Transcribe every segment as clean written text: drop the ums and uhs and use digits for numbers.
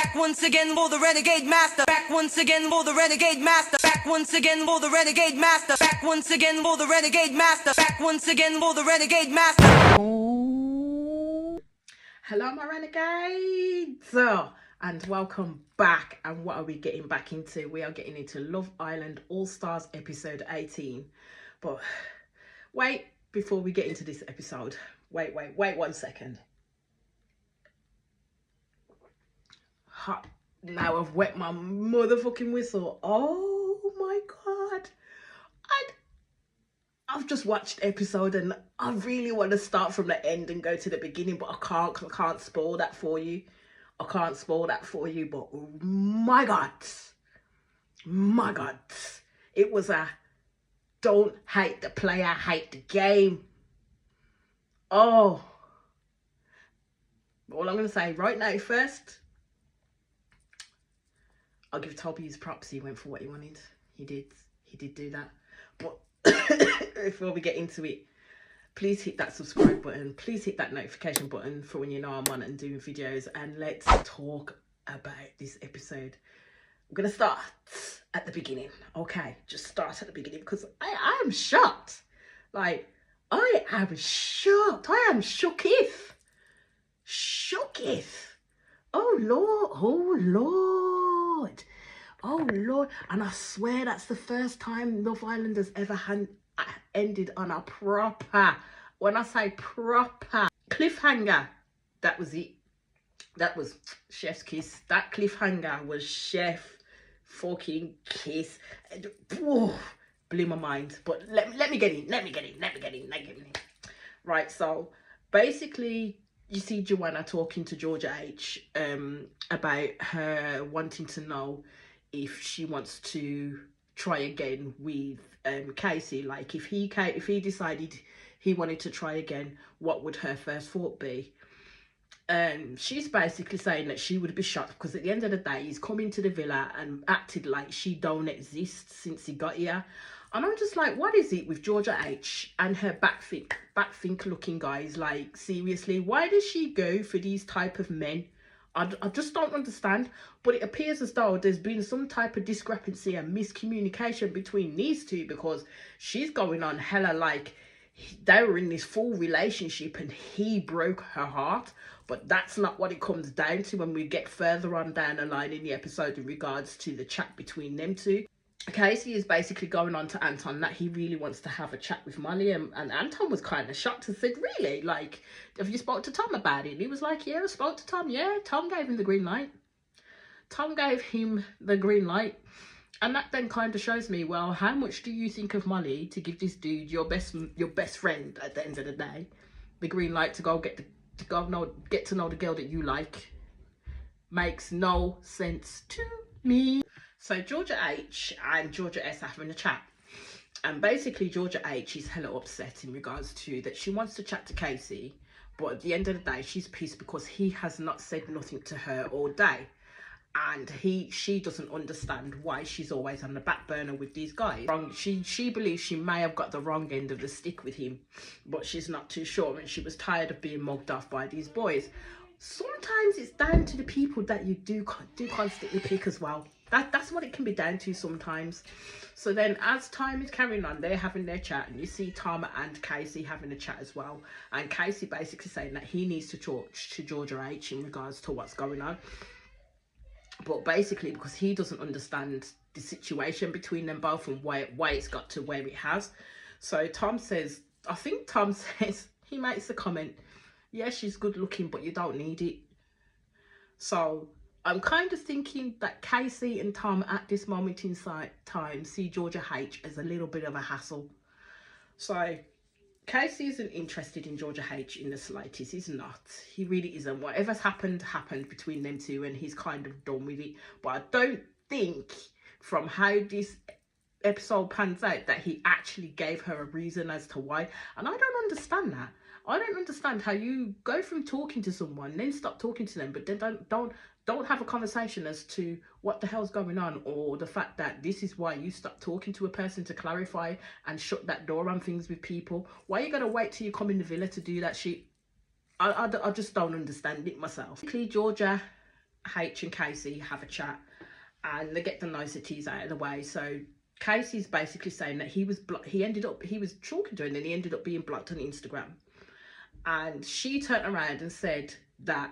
Back once again for the renegade master. Back once again for the renegade master. Back once again for the renegade master. Back once again for the renegade master. Back once again for the renegade master. Hello my renegades, and welcome back. And what are we getting back into? We are getting into Love Island All Stars episode 18. But wait, before we get into this episode, wait 1 second. Now I've wet my motherfucking whistle. Oh my god, I've just watched the episode and I really want to start from the end and go to the beginning, but I can't because I can't spoil that for you. But my god, it was a don't hate the player, hate the game. Oh, all I'm going to say right now first, I'll give Toby his props. He went for what he wanted. He did do that. But before we get into it, please hit that subscribe button. Please hit that notification button for when you know I'm on and doing videos. And let's talk about this episode. I'm going to start at the beginning. Okay, just start at the beginning because I am shocked. Like, I am shocked. I am shooketh. Oh, Lord. And I swear that's the first time Love Island has ever ended on a proper, when I say proper, cliffhanger. That was it. That was chef's kiss. That cliffhanger was chef fucking kiss. Blew my mind. But let me get in. Right, so basically you see Joanna talking to Georgia H about her wanting to know if she wants to try again with Casey. Like if he decided he wanted to try again, what would her first thought be? She's basically saying that she would be shocked because at the end of the day he's come into the villa and acted like she don't exist since he got here. And I'm just like, what is it with Georgia H and her backthink looking guys? Like, seriously, why does she go for these type of men? I just don't understand. But it appears as though there's been some type of discrepancy and miscommunication between these two, because she's going on hella like they were in this full relationship and he broke her heart. But that's not what it comes down to when we get further on down the line in the episode in regards to the chat between them two. Casey is basically going on to Anton that he really wants to have a chat with Molly, and Anton was kind of shocked and said, really? Like, have you spoke to Tom about it? And he was like, yeah, I spoke to Tom. Yeah, Tom gave him the green light. And that then kind of shows me, well, how much do you think of Molly to give this dude, your best friend at the end of the day, the green light to go get to know the girl that you like? Makes no sense to me. So Georgia H and Georgia S are having a chat. And basically Georgia H is hella upset in regards to that she wants to chat to Casey. But at the end of the day, she's pissed because he has not said nothing to her all day. And she doesn't understand why she's always on the back burner with these guys. She believes she may have got the wrong end of the stick with him, but she's not too sure. And she was tired of being mugged off by these boys. Sometimes it's down to the people that you do constantly pick as well. That's what it can be down to sometimes. So then as time is carrying on, they're having their chat and you see Tom and Casey having a chat as well. And Casey basically saying that he needs to talk to Georgia H in regards to what's going on. But basically because he doesn't understand the situation between them both and why it's got to where it has. So Tom says, he makes a comment, yeah, she's good looking, but you don't need it. So I'm kind of thinking that Casey and Tom at this moment in time see Georgia H as a little bit of a hassle. So Casey isn't interested in Georgia H in the slightest. He's not. He really isn't. Whatever's happened between them two and he's kind of done with it. But I don't think from how this episode pans out that he actually gave her a reason as to why. And I don't understand that. I don't understand how you go from talking to someone, then stop talking to them, but then don't have a conversation as to what the hell's going on, or the fact that this is why you stop talking to a person to clarify and shut that door on things with people. Why are you going to wait till you come in the villa to do that shit? I just don't understand it myself. Georgia H and Casey have a chat, and they get the niceties out of the way. So Casey's basically saying that he was talking to her, and then he ended up being blocked on Instagram. And she turned around and said that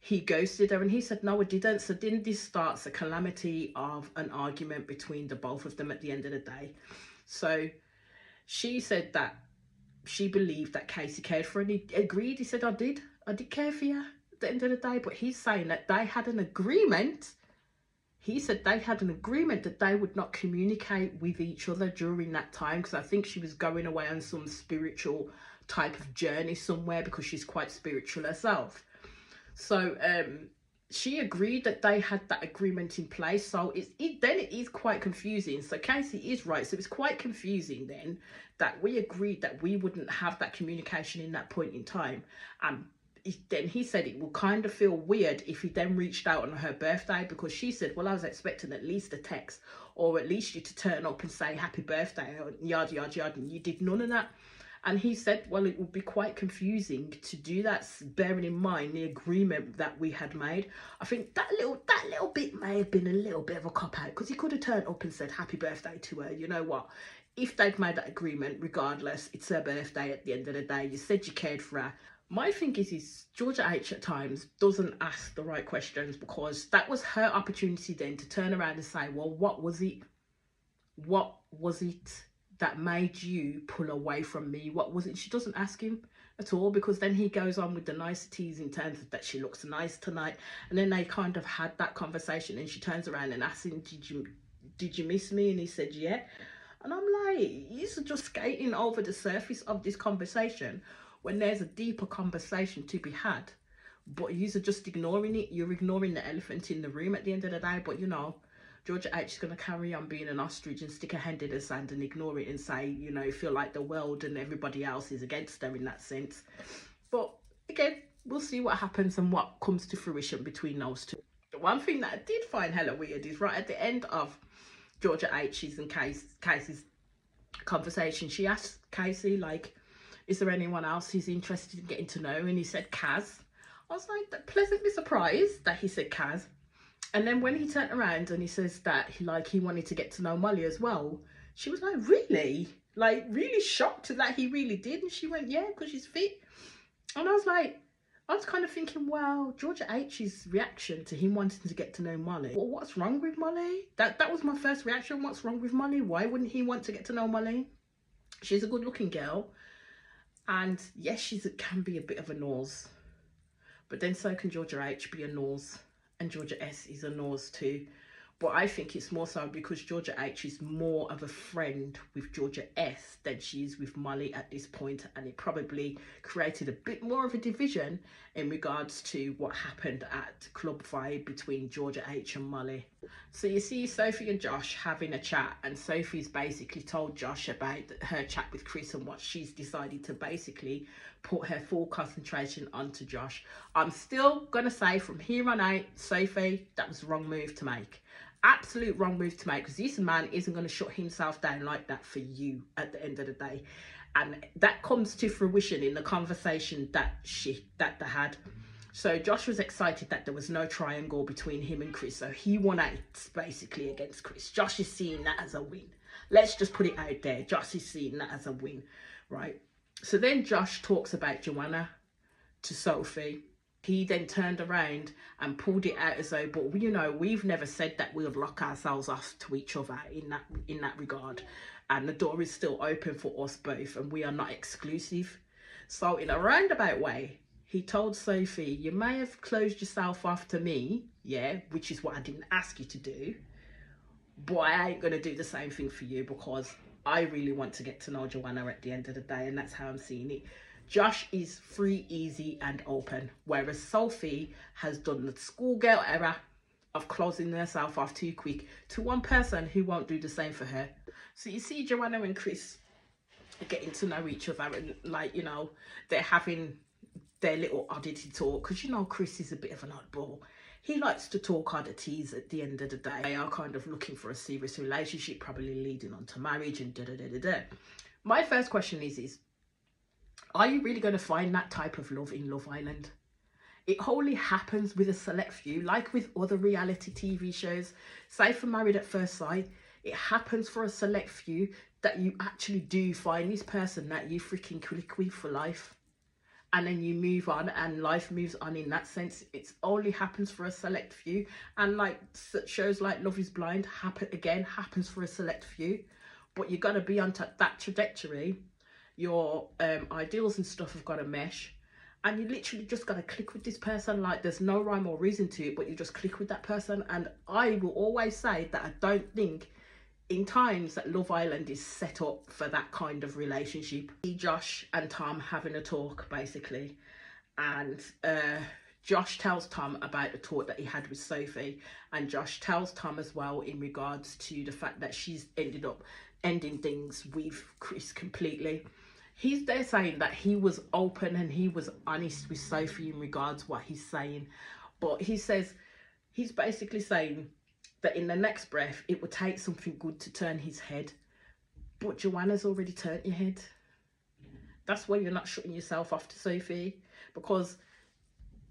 he ghosted her, and he said no, I didn't. So then this starts a calamity of an argument between the both of them at the end of the day. So she said that she believed that Casey cared for her, and he agreed. He said, I did care for you at the end of the day. But he's saying that they had an agreement. He said they had an agreement that they would not communicate with each other during that time, because I think she was going away on some spiritual type of journey somewhere, because she's quite spiritual herself. So she agreed that they had that agreement in place. So then it is quite confusing. So Casey is right. So it's quite confusing then that we agreed that we wouldn't have that communication in that point in time. And then he said it will kind of feel weird if he then reached out on her birthday, because she said, well, I was expecting at least a text, or at least you to turn up and say happy birthday, or yada, yada, yada, and you did none of that. And he said, well, it would be quite confusing to do that, bearing in mind the agreement that we had made. I think that little bit may have been a little bit of a cop-out, because he could have turned up and said happy birthday to her. You know what? If they'd made that agreement, regardless, it's her birthday at the end of the day. You said you cared for her. My thing is Georgia H at times doesn't ask the right questions, because that was her opportunity then to turn around and say, well, what was it that made you pull away from me? What was it? She doesn't ask him at all, because then he goes on with the niceties in terms of that she looks nice tonight, and then they kind of had that conversation, and she turns around and asks him, did you miss me? And he said yeah. And I'm like, you're just skating over the surface of this conversation when there's a deeper conversation to be had, but you're just ignoring it. You're ignoring the elephant in the room at the end of the day. But you know, Georgia H is going to carry on being an ostrich and stick her head in the sand and ignore it and say, you know, feel like the world and everybody else is against her in that sense. But again, we'll see what happens and what comes to fruition between those two. The one thing that I did find hella weird is right at the end of Georgia H's and Casey's conversation, she asked Casey, like, is there anyone else who's interested in getting to know? And he said Kaz. I was like, pleasantly surprised that he said Kaz. And then when he turned around and he says that he wanted to get to know Molly as well, she was like, really? Like, really shocked that he really did. And she went, yeah, because she's fit. And I was kind of thinking, well, Georgia H's reaction to him wanting to get to know Molly. Well, what's wrong with Molly? That was my first reaction. What's wrong with Molly? Why wouldn't he want to get to know Molly? She's a good looking girl. And yes, she can be a bit of a nose. But then so can Georgia H be a nose. And Georgia S is a nose too. But I think it's more so because Georgia H is more of a friend with Georgia S than she is with Molly at this point, and it probably created a bit more of a division in regards to what happened at Club Vibe between Georgia H and Molly. So you see Sophie and Josh having a chat, and Sophie's basically told Josh about her chat with Chris and what she's decided to basically put her full concentration onto Josh. I'm still gonna say from here on out, Sophie, that was the wrong move to make. Absolute wrong move to make, because this man isn't going to shut himself down like that for you at the end of the day. And that comes to fruition in the conversation that they had. So Josh was excited that there was no triangle between him and Chris, so he won out basically against Chris. Josh is seeing that as a win. Let's just put it out there. Josh is seeing that as a win, right? So then Josh talks about Joanna to Sophie. He then turned around and pulled it out as though, but you know, we've never said that we would lock ourselves off to each other in that regard, and the door is still open for us both, and we are not exclusive. So in a roundabout way, he told Sophie, you may have closed yourself off to me, yeah, which is what I didn't ask you to do, but I ain't gonna do the same thing for you, because I really want to get to know Joanna at the end of the day, and that's how I'm seeing it. Josh is free, easy and open, whereas Sophie has done the schoolgirl error of closing herself off too quick to one person who won't do the same for her. So you see Joanna and Chris getting to know each other, and like, you know, they're having their little oddity talk, because you know Chris is a bit of an oddball. He likes to talk oddities at the end of the day. They are kind of looking for a serious relationship, probably leading on to marriage and da-da-da-da-da. My first question is, are you really going to find that type of love in Love Island? it only happens with a select few, like with other reality TV shows. Say for Married at First Sight, it happens for a select few that you actually do find this person that you freaking click with for life. And then you move on and life moves on in that sense. It only happens for a select few. And like shows like Love is Blind happens for a select few. But you got to be on that trajectory. Your ideals and stuff have got to mesh. And you literally just got to click with this person. Like there's no rhyme or reason to it, but you just click with that person. And I will always say that I don't think in times that Love Island is set up for that kind of relationship. Josh and Tom having a talk basically, and Josh tells Tom about the talk that he had with Sophie, and Josh tells Tom as well in regards to the fact that she's ended up ending things with Chris completely. He's there saying that he was open and he was honest with Sophie in regards to what he's saying, but he says he's basically saying that in the next breath it would take something good to turn his head, but Joanna's already turned your head. That's why you're not shutting yourself off to Sophie, because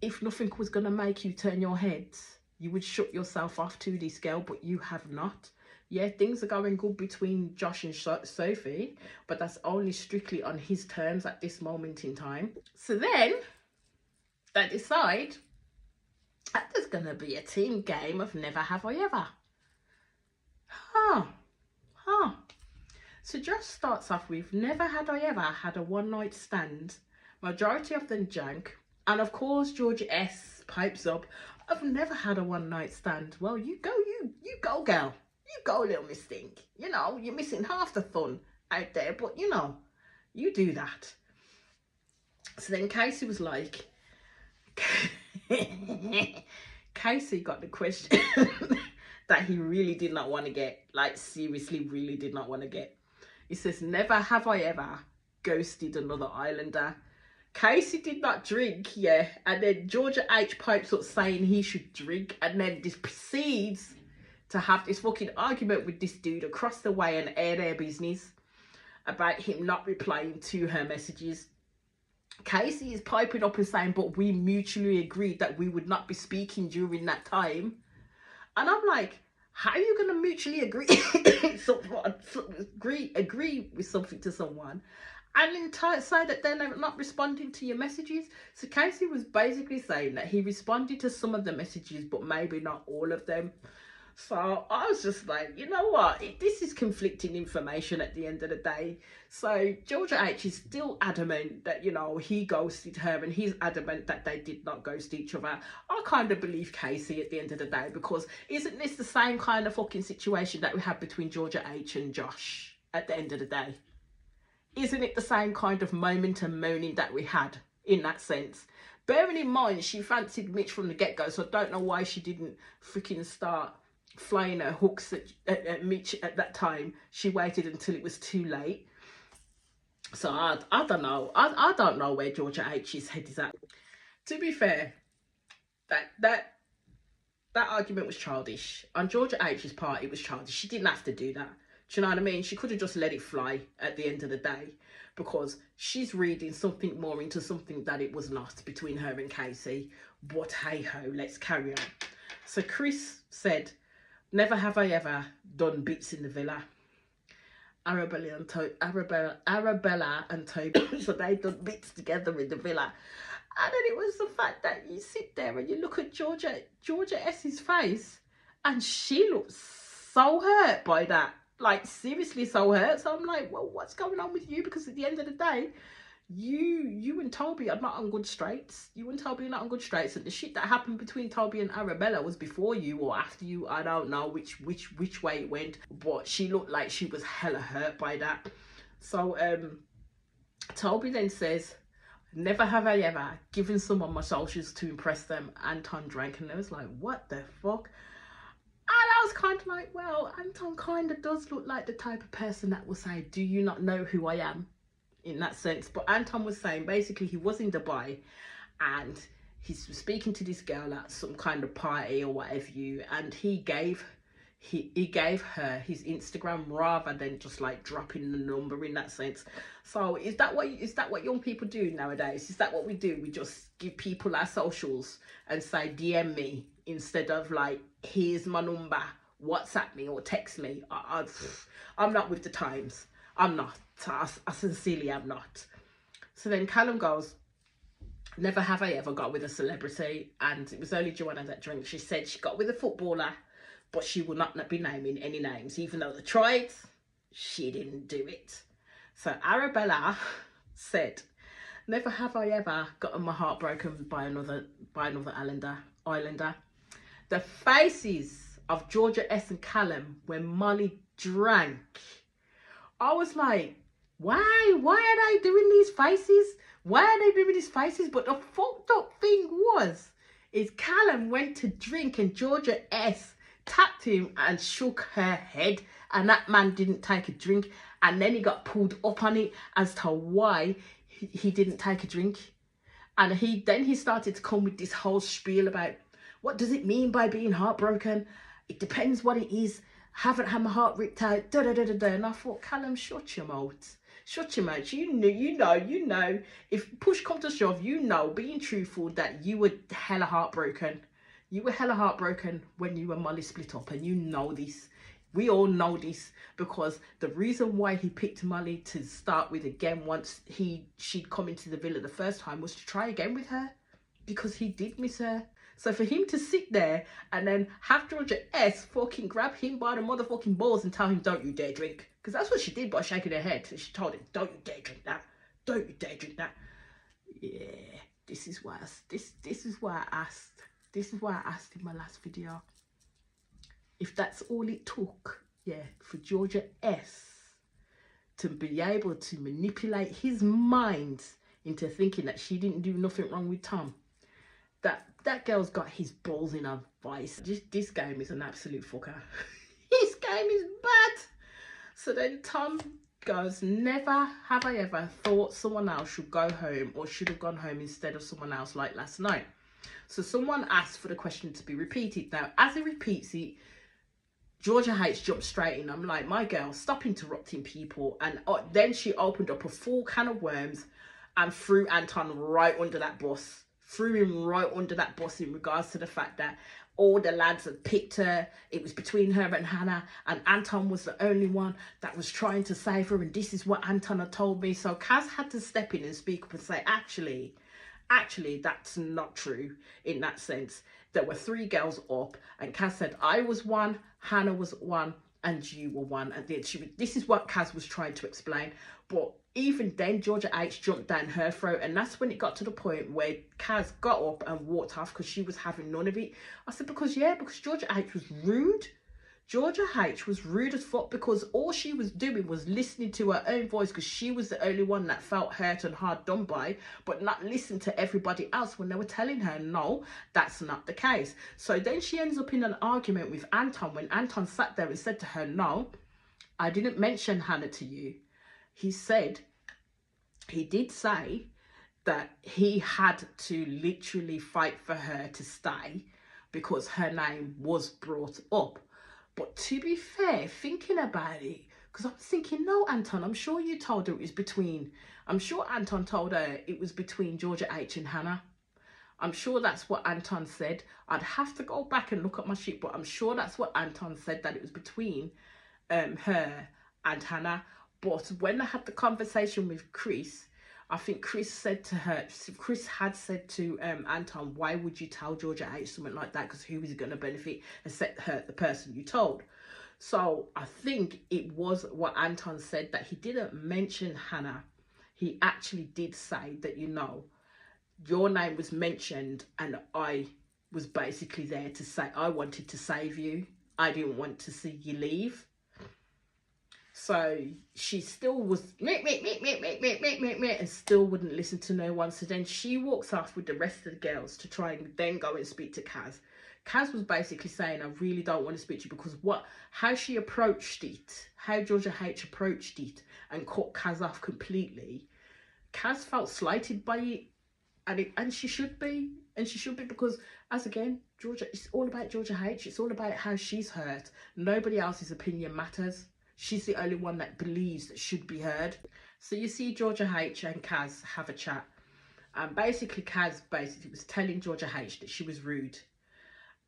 if nothing was going to make you turn your head, you would shut yourself off to this girl, but you have not. Yeah, things are going good between Josh and Sophie, but that's only strictly on his terms at this moment in time. So then they decide that there's going to be a team game of Never Have I Ever. So Josh starts off with, never had I ever had a one-night stand. Majority of them jank. And of course, Georgia S pipes up, I've never had a one-night stand. Well, you go, girl. You go, little Miss Stink. You know, you're missing half the fun out there, but you know, you do that. So then Casey was like, Casey got the question that he really did not want to get, like seriously really did not want to get. He says, never have I ever ghosted another islander. Casey did not drink, yeah, and then Georgia H pipes up saying he should drink, and then this proceeds to have this fucking argument with this dude across the way and air their business about him not replying to her messages. Casey is piping up and saying, but we mutually agreed that we would not be speaking during that time. And I'm like, how are you going to mutually agree agree with something to someone and then say that they're not responding to your messages? So Casey was basically saying that he responded to some of the messages, but maybe not all of them. So I was just like, you know what? This is conflicting information at the end of the day. So Georgia H is still adamant that, you know, he ghosted her, and he's adamant that they did not ghost each other. I kind of believe Casey at the end of the day, because isn't this the same kind of fucking situation that we had between Georgia H and Josh at the end of the day? Isn't it the same kind of moment and moaning that we had in that sense? Bearing in mind, she fancied Mitch from the get-go, so I don't know why she didn't freaking start flying her hooks at Mitch at that time. She waited until it was too late. So I don't know. I don't know where Georgia H's head is at. To be fair, that argument was childish. On Georgia H's part, it was childish. She didn't have to do that. Do you know what I mean? She could have just let it fly at the end of the day, because she's reading something more into something that it was not between her and Casey. But hey ho, let's carry on. So Chris said, never have I ever done bits in the villa. Arabella and Toby, so they done bits together in the villa. And then it was the fact that you sit there and you look at Georgia S's face, and she looks so hurt by that. Like, seriously so hurt. So I'm like, well, what's going on with you? Because at the end of the day, you and Toby are not on good straits. You and Toby are not on good straits, and the shit that happened between Toby and Arabella was before you or after you. I don't know which way it went, but she looked like she was hella hurt by that. So Toby then says, never have I ever given someone my socials to impress them. Anton drank, and I was like, what the fuck? And I was kind of like, well, Anton kind of does look like the type of person that will say, do you not know who I am? In that sense. But Anton was saying basically he was in Dubai and he's speaking to this girl at some kind of party or whatever and he gave he gave her his Instagram rather than just like dropping the number in that sense. So is that what young people do nowadays? Is that what we do? We just give people our socials and say DM me instead of like, here's my number, WhatsApp me or text me. I'm not with the times. I'm not. I sincerely am not. So then Callum goes, never have I ever got with a celebrity, and it was only Joanna that drank. She said she got with a footballer, but she will not be naming any names. Even though they tried, she didn't do it. So Arabella said, never have I ever gotten my heart broken by another islander. The faces of Georgia S and Callum when Molly drank, I was like, why are they doing these faces? Why are they doing these faces? But the fucked up thing is Callum went to drink and Georgia S tapped him and shook her head, and that man didn't take a drink, and then he got pulled up on it as to why he didn't take a drink. And he started to come with this whole spiel about, what does it mean by being heartbroken? It depends what it is. Haven't had my heart ripped out. Da da da da da. And I thought, Callum, shut your mouth. Shut your mouth. You know. If push come to shove, being truthful, that you were hella heartbroken. You were hella heartbroken when you and Molly split up, and you know this. We all know this, because the reason why he picked Molly to start with again once she'd come into the villa the first time was to try again with her, because he did miss her. So for him to sit there and then have Georgia S fucking grab him by the motherfucking balls and tell him, don't you dare drink. Because that's what she did by shaking her head. She told him, don't you dare drink that. Don't you dare drink that. Yeah, this is why I asked in my last video, if that's all it took, for Georgia S to be able to manipulate his mind into thinking that she didn't do nothing wrong with Tom. That girl's got his balls in her vice. This game is an absolute fucker. This game is bad. So then Tom goes, never have I ever thought someone else should go home or should have gone home instead of someone else like last night. So someone asked for the question to be repeated. Now, as he repeats it, Georgia H jumped straight in. I'm like, my girl, stop interrupting people. And then she opened up a full can of worms and threw Anton right under that bus. Threw him right under that bus in regards to the fact that all the lads had picked her. It was between her and Hannah, and Anton was the only one that was trying to save her, and this is what Anton had told me. So Kaz had to step in and speak up and say, actually, that's not true in that sense. There were 3 girls up, and Kaz said, I was one, Hannah was one, and you were one. And this is what Kaz was trying to explain. But even then, Georgia H jumped down her throat, and that's when it got to the point where Kaz got up and walked off because she was having none of it. I said, because Georgia H was rude. Georgia H was rude as fuck, because all she was doing was listening to her own voice, because she was the only one that felt hurt and hard done by, but not listen to everybody else when they were telling her, no, that's not the case. So then she ends up in an argument with Anton when Anton sat there and said to her, no, I didn't mention Hannah to you. He did say that he had to literally fight for her to stay because her name was brought up. But to be fair, thinking about it, because I was thinking, no, Anton, I'm sure you told her it was between, I'm sure Anton told her it was between Georgia H and Hannah. I'm sure that's what Anton said. I'd have to go back and look at my sheet, but I'm sure that's what Anton said, that it was between her and Hannah. But when I had the conversation with Chris, I think Chris had said to Anton, why would you tell Georgia H something like that? Because who is it going to benefit except the person you told? So I think it was what Anton said, that he didn't mention Hannah. He actually did say that, your name was mentioned, and I was basically there to say, I wanted to save you. I didn't want to see you leave. So she still was and still wouldn't listen to no one. So then she walks off with the rest of the girls to try and then go and speak to Kaz. Kaz was basically saying, I really don't want to speak to you, because how she approached it, how Georgia H approached it and cut Kaz off completely. Kaz felt slighted by it, and she should be. And she should be, because, as again, Georgia, it's all about Georgia H. It's all about how she's hurt. Nobody else's opinion matters. She's the only one that believes that should be heard. So you see Georgia H and Kaz have a chat. And basically Kaz was telling Georgia H that she was rude,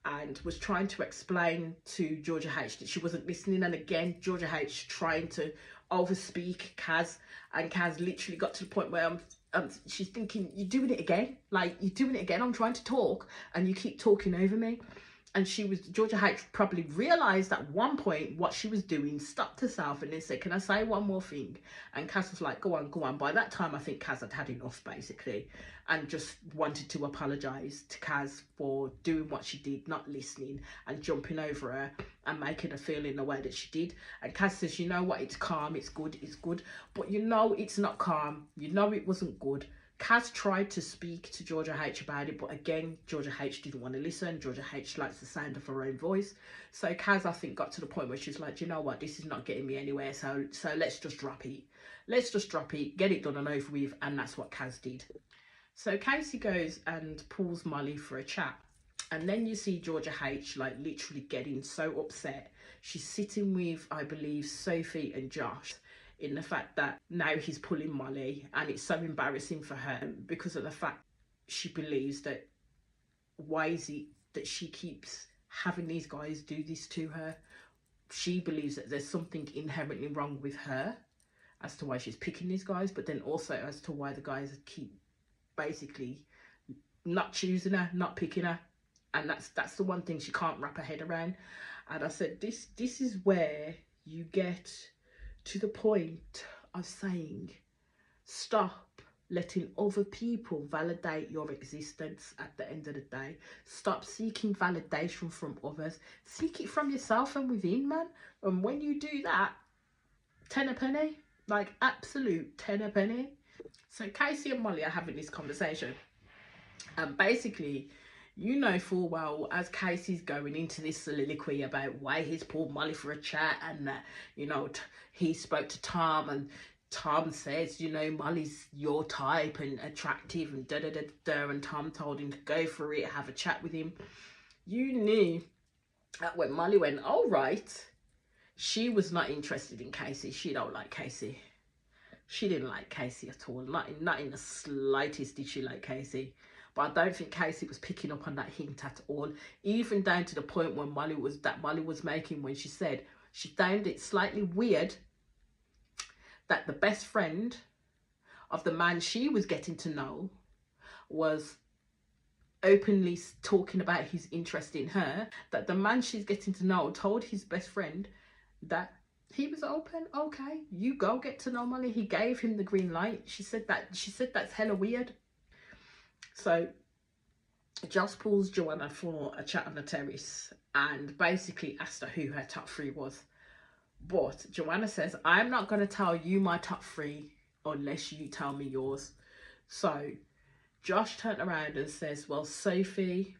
and was trying to explain to Georgia H that she wasn't listening. And again, Georgia H trying to overspeak Kaz, and Kaz literally got to the point where she's thinking, you're doing it again. Like, you're doing it again. I'm trying to talk and you keep talking over me. And Georgia H probably realised at one point what she was doing, stopped herself and then said, can I say one more thing? And Kaz was like, go on, go on. By that time, I think Kaz had had enough, basically, and just wanted to apologise to Kaz for doing what she did, not listening and jumping over her and making her feel in the way that she did. And Kaz says, you know what, it's calm, it's good, but you know it's not calm, you know it wasn't good. Kaz tried to speak to Georgia H about it, but again, Georgia H didn't want to listen. Georgia H likes the sound of her own voice. So Kaz, I think, got to the point where she's like, you know what, this is not getting me anywhere, so let's just drop it. Let's just drop it, get it done and over with, and that's what Kaz did. So Casey goes and pulls Molly for a chat. And then you see Georgia H, like, literally getting so upset. She's sitting with, I believe, Sophie and Josh, in the fact that now he's pulling Molly, and it's so embarrassing for her because of the fact she believes that, why is it that she keeps having these guys do this to her? She believes that there's something inherently wrong with her as to why she's picking these guys, but then also as to why the guys keep basically not choosing her, not picking her. And that's the one thing she can't wrap her head around. And I said, this is where you get to the point of saying, stop letting other people validate your existence at the end of the day. Stop seeking validation from others. Seek it from yourself and within, man. And when you do that, 10 a penny, like absolute 10 a penny. So Casey and Molly are having this conversation. And basically, you know full well, as Casey's going into this soliloquy about why he's pulled Molly for a chat, and that, you know, he spoke to Tom, and Tom says, you know, Molly's your type and attractive and da-da-da-da, and Tom told him to go for it, have a chat with him. You knew that when Molly went, all right, she was not interested in Casey. She don't like Casey. She didn't like Casey at all. Not in the slightest did she like Casey. But I don't think Casey was picking up on that hint at all. Even down to the point when Molly was making, when she said she found it slightly weird that the best friend of the man she was getting to know was openly talking about his interest in her. That the man she's getting to know told his best friend that he was open. Okay, you go get to know Molly. He gave him the green light. She said that's hella weird. So Josh pulls Joanna for a chat on the terrace and basically asked her who her top 3 was. But Joanna says, I'm not going to tell you my top 3 unless you tell me yours. So Josh turned around and says, well, Sophie,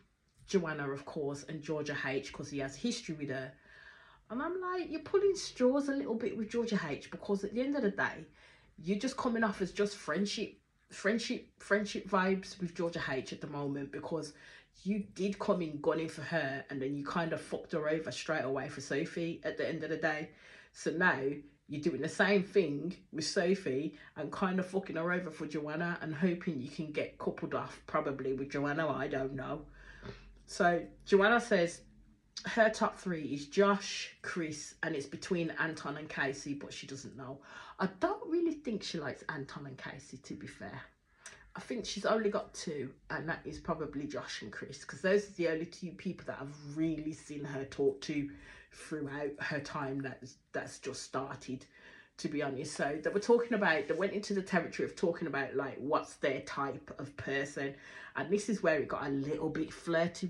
Joanna, of course, and Georgia H, because he has history with her. And I'm like, you're pulling straws a little bit with Georgia H, because at the end of the day, you're just coming off as just friendship vibes with Georgia H at the moment, because you did come in gunning for her and then you kind of fucked her over straight away for Sophie at the end of the day. So now you're doing the same thing with Sophie and kind of fucking her over for Joanna and hoping you can get coupled off probably with Joanna. I don't know. So Joanna says her top 3 is Josh, Chris, and it's between Anton and Casey, but she doesn't know. I don't really think she likes Anton and Casey, to be fair. I think she's only got 2, and that is probably Josh and Chris, because those are the only 2 people that I've really seen her talk to throughout her time that's just started, to be honest. So they went into the territory of talking about, like, what's their type of person, and this is where it got a little bit flirty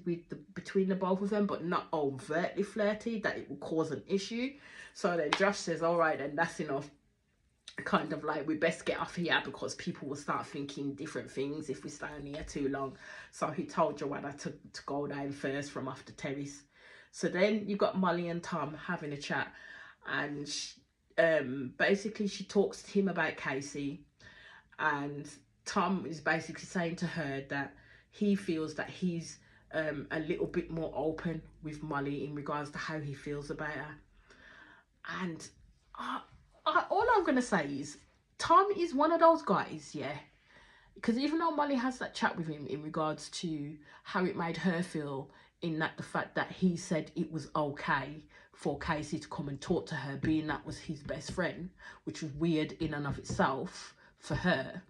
between the both of them, but not overtly flirty that it will cause an issue. So then Josh says, all right, then that's enough. Kind of like, we best get off here because people will start thinking different things if we stay on here too long. So he told Joanna to go down first from off the terrace. So then you got Molly and Tom having a chat, and basically she talks to him about Casey, and Tom is basically saying to her that he feels that he's a little bit more open with Molly in regards to how he feels about her. And all I'm gonna say is Tom is one of those guys, yeah. Because even though Molly has that chat with him in regards to how it made her feel, in that the fact that he said it was okay for Casey to come and talk to her, being that was his best friend, which was weird in and of itself for her.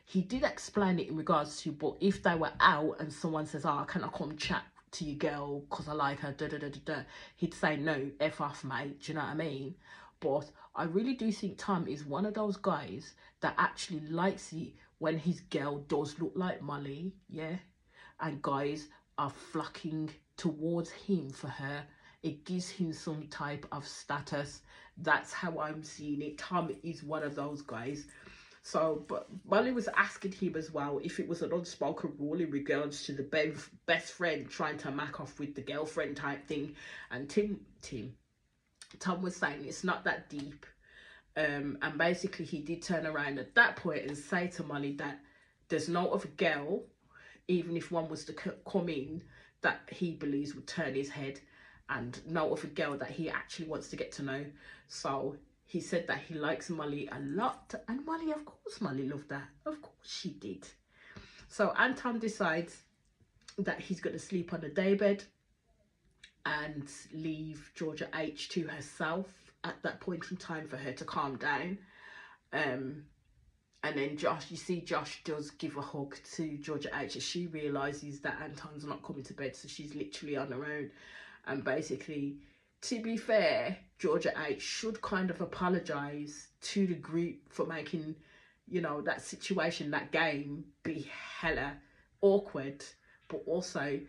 He did explain it in regards to, but if they were out and someone says, oh, can I come chat to your girl because I like her, da da da da da, he'd say, no, F off, mate. Do you know what I mean? But I really do think Tom is one of those guys that actually likes it when his girl does look like Molly, yeah? And guys are flocking towards him for her. It gives him some type of status. That's how I'm seeing it. Tom is one of those guys. So, but Molly was asking him as well if it was an unspoken rule in regards to the best friend trying to mack off with the girlfriend type thing. And Tom was saying it's not that deep. And basically he did turn around at that point and say to Molly that there's no other girl, even if one was to come in, that he believes would turn his head, and no other girl that he actually wants to get to know. So he said that he likes Molly a lot, and Molly, of course, Molly loved that. Of course she did. So Anton decides that he's going to sleep on the daybed and leave Georgia H to herself at that point in time for her to calm down. And then Josh does give a hug to Georgia H as she realises that Anton's not coming to bed, so she's literally on her own. And basically, to be fair, Georgia H should kind of apologise to the group for making, you know, that situation, that game, be hella awkward, but also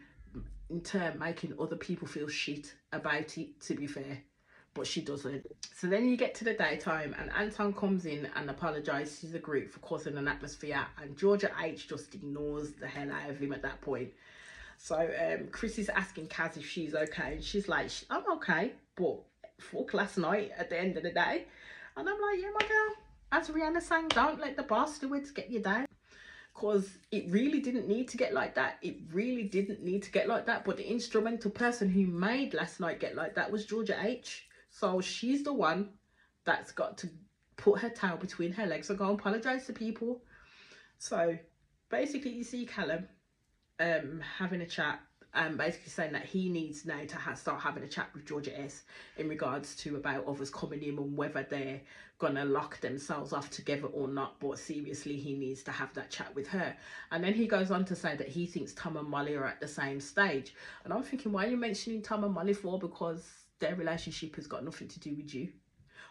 in turn making other people feel shit about it, to be fair. But she doesn't. So then you get to the daytime and Anton comes in and apologises to the group for causing an atmosphere, and Georgia H just ignores the hell out of him at that point. So Chris is asking Kaz if she's okay, and she's like, I'm okay, but fuck last night at the end of the day. And I'm like, yeah, my girl, as Rihanna sang, don't let the bar stewards get you down. Because it really didn't need to get like that. It really didn't need to get like that. But the instrumental person who made last night get like that was Georgia H. So she's the one that's got to put her tail between her legs and go and apologise to people. So basically you see Callum having a chat and basically saying that he needs now to start having a chat with Georgia S in regards to about others coming in and whether they're gonna lock themselves off together or not. But seriously, he needs to have that chat with her. And then he goes on to say that he thinks Tom and Molly are at the same stage. And I'm thinking, why are you mentioning Tom and Molly for? Because their relationship has got nothing to do with you,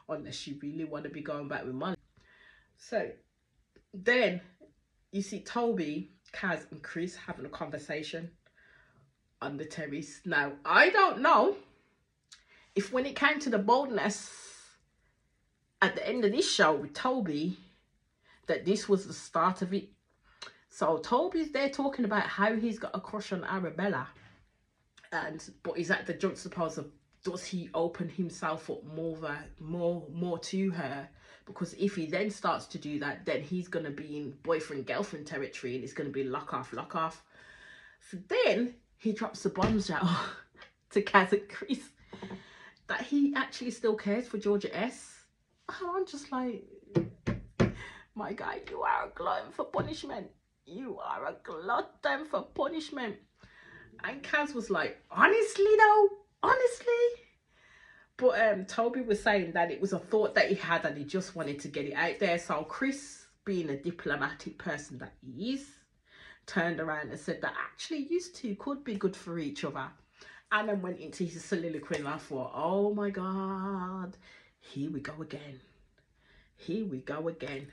unless you really want to be going back with Molly. So then you see Toby, Kaz and Chris having a conversation on the terrace. Now, I don't know if when it came to the boldness at the end of this show with Toby, that this was the start of it. So Toby's there talking about how he's got a crush on Arabella, but he's at the juxtapose of, does he open himself up more to her? Because if he then starts to do that, then he's going to be in boyfriend-girlfriend territory and it's going to be lock off. So then he drops the bombs out to Kaz and Chris that he actually still cares for Georgia S. And I'm just like, my guy, you are a glutton for punishment. You are a glutton for punishment. And Kaz was like, honestly though, honestly. But Toby was saying that it was a thought that he had and he just wanted to get it out there. So Chris, being a diplomatic person that he is, turned around and said that actually you two could be good for each other. And then went into his soliloquy and I thought, oh my God, here we go again. Here we go again.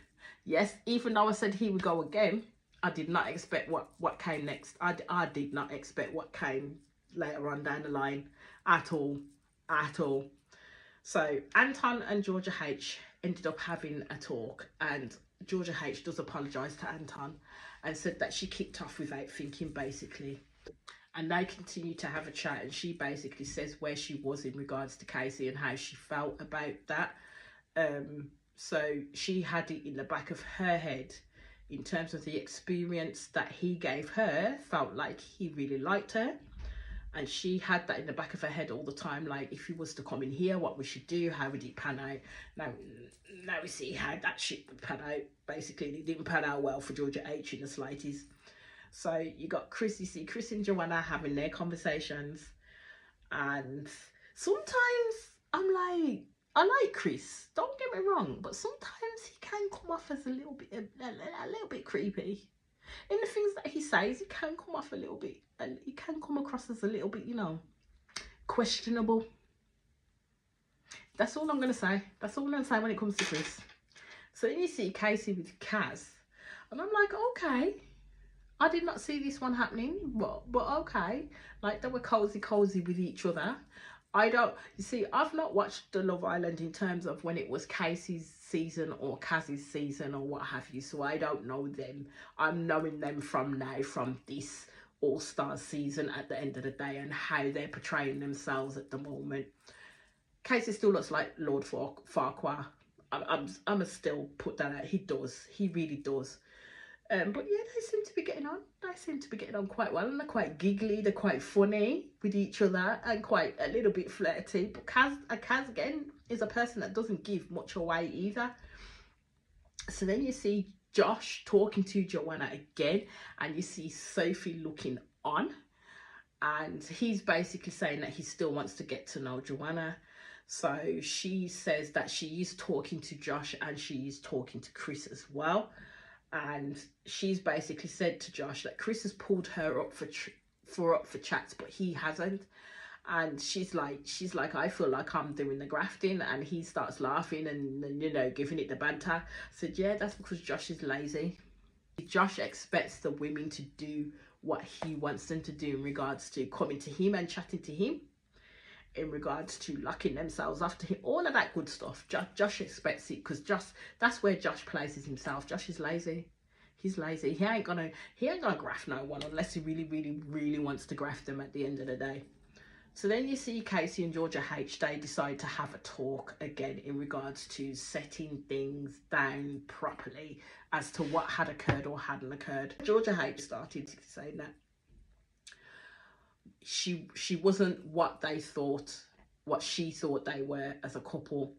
Yes, even though I said here we go again, I did not expect what came next. I did not expect what came later on down the line at all. So Anton and Georgia H ended up having a talk, and Georgia H does apologise to Anton and said that she kicked off without thinking, basically. And they continue to have a chat, and she basically says where she was in regards to Casey and how she felt about that. So she had it in the back of her head in terms of the experience that he gave her, felt like he really liked her. And she had that in the back of her head all the time, like, if he was to come in here, what we should do, how would it pan out? Now we see how that shit would pan out. Basically, it didn't pan out well for Georgia H in the slightest. So you got Chris, you see Chris and Joanna having their conversations. And sometimes I'm like, I like Chris, don't get me wrong, but sometimes he can come off as a little bit creepy. In the things that he says, he can come off a little bit, and he can come across as a little bit, you know, questionable. That's all I'm going to say. That's all I'm going to say when it comes to Chris. So then you see Casey with Kaz, and I'm like, okay, I did not see this one happening, but okay. Like, they were cozy with each other. You see, I've not watched the Love Island in terms of when it was Casey's season or Kaz's season or what have you, so I don't know them. I'm knowing them from now, from this All-Stars season at the end of the day, and how they're portraying themselves at the moment. Casey still looks like Lord Farquhar. I'm still put that out. He does. He really does. But yeah, they seem to be getting on. They seem to be getting on quite well, and they're quite giggly. They're quite funny with each other, and quite a little bit flirty. But Kaz again is a person that doesn't give much away either. So then you see Josh talking to Joanna again, and you see Sophie looking on, and he's basically saying that he still wants to get to know Joanna. So she says that she is talking to Josh, and she is talking to Chris as well. And she's basically said to Josh that Chris has pulled her up for chats, but he hasn't. And she's like, I feel like I'm doing the grafting. And he starts laughing and you know, giving it the banter. I said, yeah, that's because Josh is lazy. Josh expects the women to do what he wants them to do in regards to coming to him and chatting to him, in regards to locking themselves after him, all of that good stuff. Josh expects it, because that's where Josh places himself. Josh is lazy. He's lazy. He ain't gonna graft no one unless he really wants to graft them at the end of the day. So then you see Casey and Georgia H, they decide to have a talk again in regards to setting things down properly as to what had occurred or hadn't occurred. Georgia H started saying that she wasn't what she thought they were as a couple,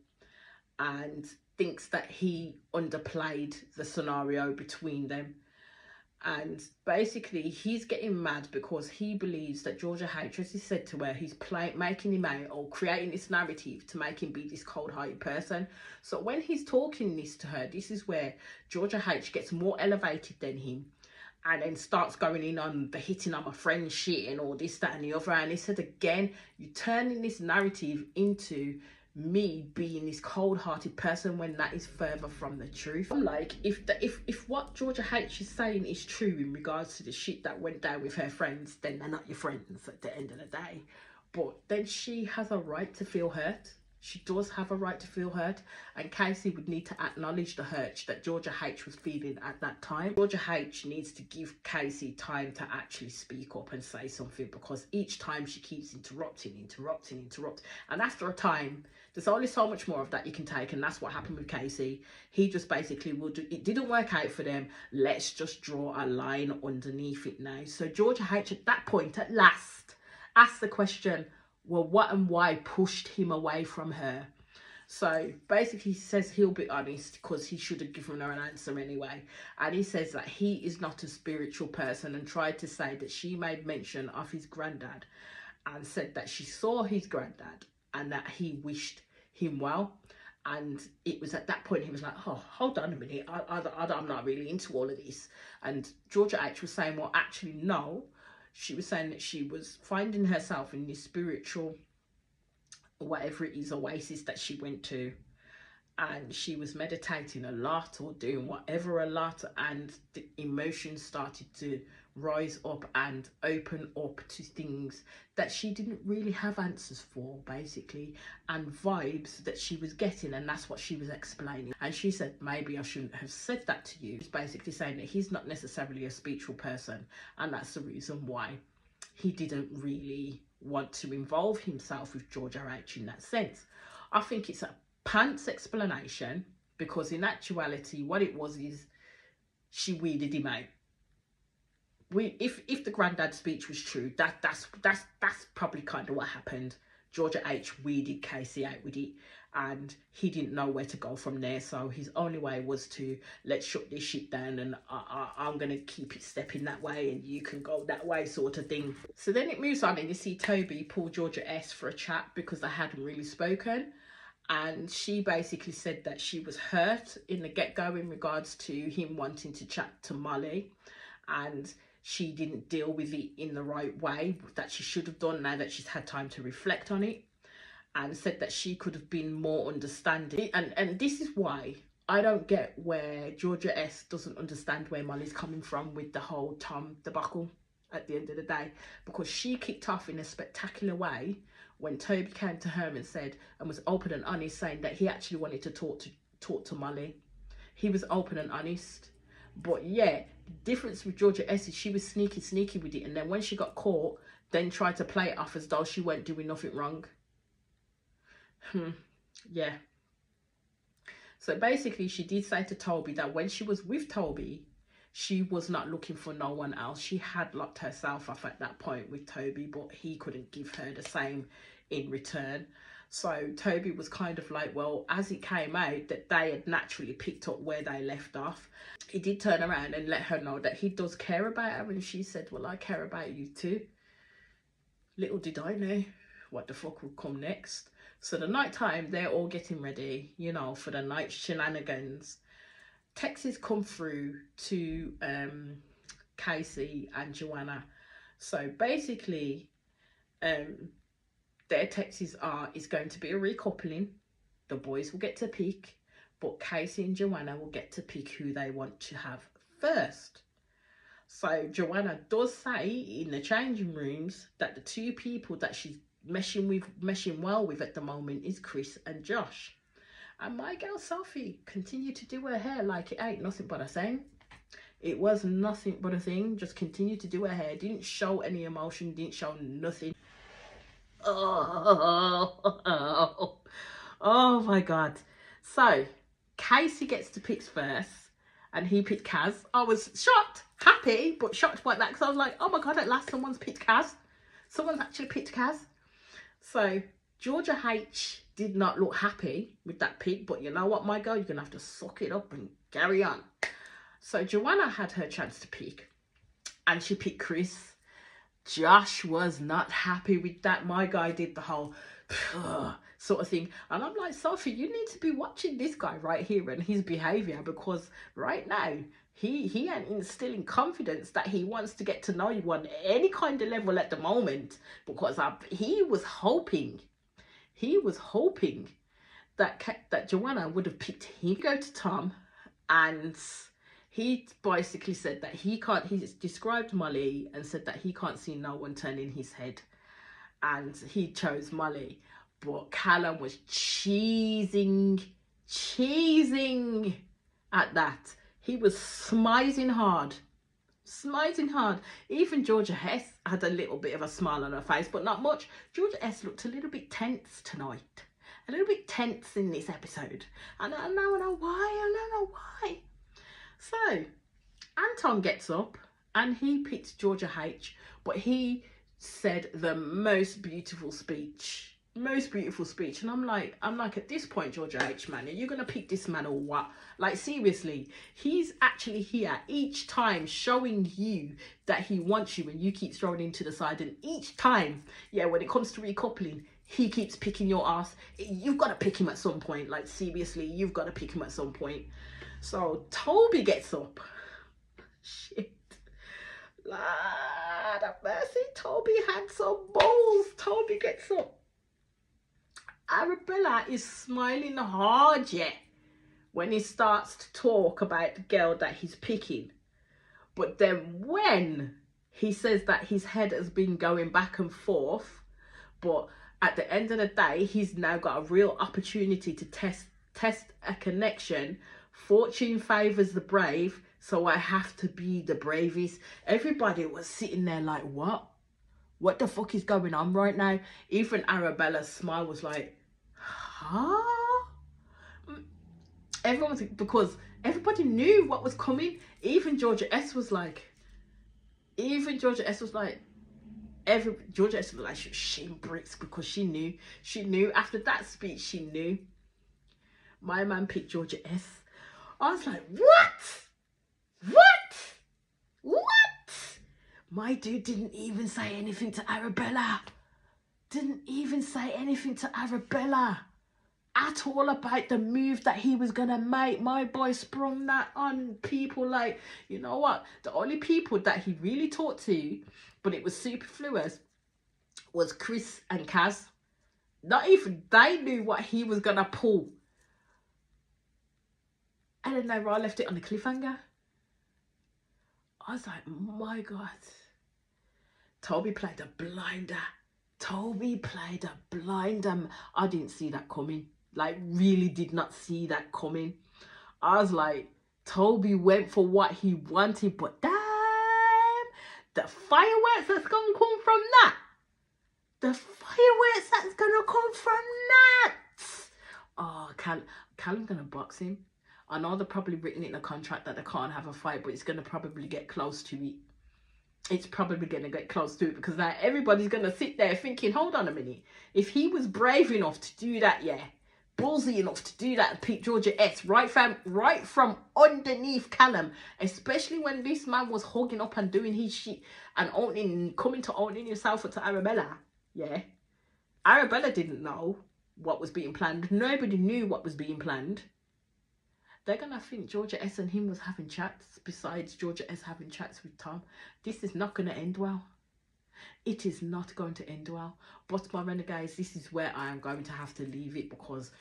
and thinks that he underplayed the scenario between them. And basically he's getting mad because he believes that Georgia H, as he said to her, he's making him out, or creating this narrative to make him be this cold-hearted person. So when he's talking this to her, this is where Georgia H gets more elevated than him, and then starts going in on the hitting on my friend shit and all this, that and the other. And he said, again, you're turning this narrative into me being this cold-hearted person when that is further from the truth. I'm like, if what Georgia H is saying is true in regards to the shit that went down with her friends, then they're not your friends at the end of the day. But then she has a right to feel hurt. She does have a right to feel hurt, and Casey would need to acknowledge the hurt that Georgia H was feeling at that time. Georgia H needs to give Casey time to actually speak up and say something, because each time she keeps interrupting. And after a time, there's only so much more of that you can take, and that's what happened with Casey. He just basically it didn't work out for them. Let's just draw a line underneath it now. So Georgia H at that point, at last, asked the question, well, what and why pushed him away from her? So basically he says he'll be honest, because he should have given her an answer anyway. And he says that he is not a spiritual person, and tried to say that she made mention of his granddad, and said that she saw his granddad and that he wished him well. And it was at that point he was like, oh, hold on a minute, I'm not really into all of this. And Georgia H was saying, well, actually, no. She was saying that she was finding herself in this spiritual, whatever it is, oasis that she went to. And she was meditating a lot, or doing whatever a lot. And the emotions started to rise up and open up to things that she didn't really have answers for, basically. And vibes that she was getting. And that's what she was explaining. And she said, maybe I shouldn't have said that to you. She's basically saying that he's not necessarily a spiritual person. And that's the reason why he didn't really want to involve himself with Georgia H in that sense. I think it's a pants explanation, because in actuality what it was is she weeded him out. If the granddad speech was true, that's probably kind of what happened. Georgia H weeded Casey out with it, and he didn't know where to go from there. So his only way was to, let's shut this shit down, and I'm gonna keep it stepping that way, and you can go that way, sort of thing. So then it moves on, and you see Toby pull Georgia S for a chat because they hadn't really spoken. And she basically said that she was hurt in the get-go in regards to him wanting to chat to Molly, and she didn't deal with it in the right way that she should have done now that she's had time to reflect on it, and said that she could have been more understanding. And this is why I don't get where Georgia S doesn't understand where Molly's coming from with the whole Tom debacle at the end of the day, because she kicked off in a spectacular way when Toby came to her and said, and was open and honest, saying that he actually wanted to talk to Molly. He was open and honest. But yeah, the difference with Georgia S is she was sneaky with it, and then when she got caught, then tried to play it off as though she weren't doing nothing wrong. Yeah. So basically, she did say to Toby that when she was with Toby, she was not looking for no one else. She had locked herself off at that point with Toby, but he couldn't give her the same in return. So Toby was kind of like, well, as it came out that they had naturally picked up where they left off, he did turn around and let her know that he does care about her. And she said, well, I care about you too. Little did I know what the fuck would come next. So the night time, they're all getting ready, you know, for the night shenanigans. Texts come through to Casey and Joanna. So basically, their texts are, it's going to be a recoupling. The boys will get to pick, but Casey and Joanna will get to pick who they want to have first. So Joanna does say in the changing rooms that the two people that she's meshing well with at the moment is Chris and Josh. And my girl Sophie continued to do her hair like it ain't nothing but a thing. It was nothing but a thing. Just continued to do her hair. Didn't show any emotion. Didn't show nothing. Oh my God. So Casey gets to pick first, and he picked Kaz. I was shocked, happy, but shocked by that, because I was like, oh my God, at last someone's picked Kaz. Someone's actually picked Kaz. So Georgia H did not look happy with that pick, but you know what, my girl, you're gonna have to suck it up and carry on. So Joanna had her chance to pick, and she picked Chris. Josh was not happy with that. My guy did the whole sort of thing, and I'm like, Sophie, you need to be watching this guy right here and his behavior, because right now he ain't instilling confidence that he wants to get to know you on any kind of level at the moment, because he was hoping that Joanna would have picked him. Go to Tom, and he basically said that he described Molly and said that he can't see no one turning his head, and he chose Molly. But Callum was cheesing at that. He was smizing hard. Even Georgia S had a little bit of a smile on her face, but not much. Georgia S looked a little bit tense tonight. A little bit tense in this episode. And I don't know why. So, Anton gets up and he picked Georgia H, but he said the most beautiful speech. And I'm like, at this point, Georgia H, man, are you gonna pick this man or what? Like, seriously, he's actually here each time showing you that he wants you, and you keep throwing him to the side. And each time, yeah, when it comes to recoupling, he keeps picking your ass. You've got to pick him at some point. Like, seriously, you've got to pick him at some point. So Toby gets up. Shit. Lord have mercy. Toby had some balls. Toby gets up. Arabella is smiling hard yet when he starts to talk about the girl that he's picking. But then when he says that his head has been going back and forth, but at the end of the day, he's now got a real opportunity to test a connection. Fortune favours the brave, so I have to be the bravest. Everybody was sitting there like, what? What the fuck is going on right now? Even Arabella's smile was like, huh? Everyone was, because everybody knew what was coming. Even Georgia S was like, Georgia S was like shitting bricks, because she knew after that speech, she knew. My man picked Georgia S. I was like, what? My dude didn't even say anything to Arabella. Didn't even say anything to Arabella at all about the move that he was gonna make. My boy sprung that on people like, you know what? The only people that he really talked to, but it was superfluous, was Chris and Kaz. Not even they knew what he was gonna pull. And then they left it on the cliffhanger. I was like, my God. Toby played a blinder. I didn't see that coming. Like, really did not see that coming. I was like, Toby went for what he wanted, but damn, the fireworks that's gonna come from that. Oh, Callum's gonna box him. I know they're probably written it in a contract that they can't have a fight, but it's gonna probably get close to it. It's probably going to get close to it, because now everybody's going to sit there thinking, hold on a minute. If he was brave enough to do that, ballsy enough to do that and pick Georgia S right from underneath Callum, especially when this man was hogging up and doing his shit and coming to owning himself to Arabella, Arabella didn't know what was being planned. Nobody knew what was being planned. They're going to think Georgia S and him was having chats, besides Georgia S having chats with Tom. This is not going to end well. It is not going to end well. But my renegades, this is where I am going to have to leave it, because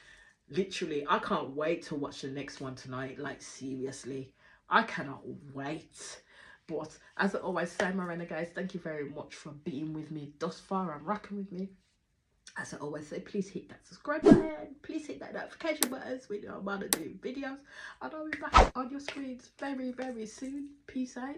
literally I can't wait to watch the next one tonight. Like, seriously, I cannot wait. But as I always say, my renegades, thank you very much for being with me thus far and rocking with me. As I always say, please hit that subscribe button. Please hit that notification button so we know I'm about to do videos. And I'll be back on your screens very, very soon. Peace out.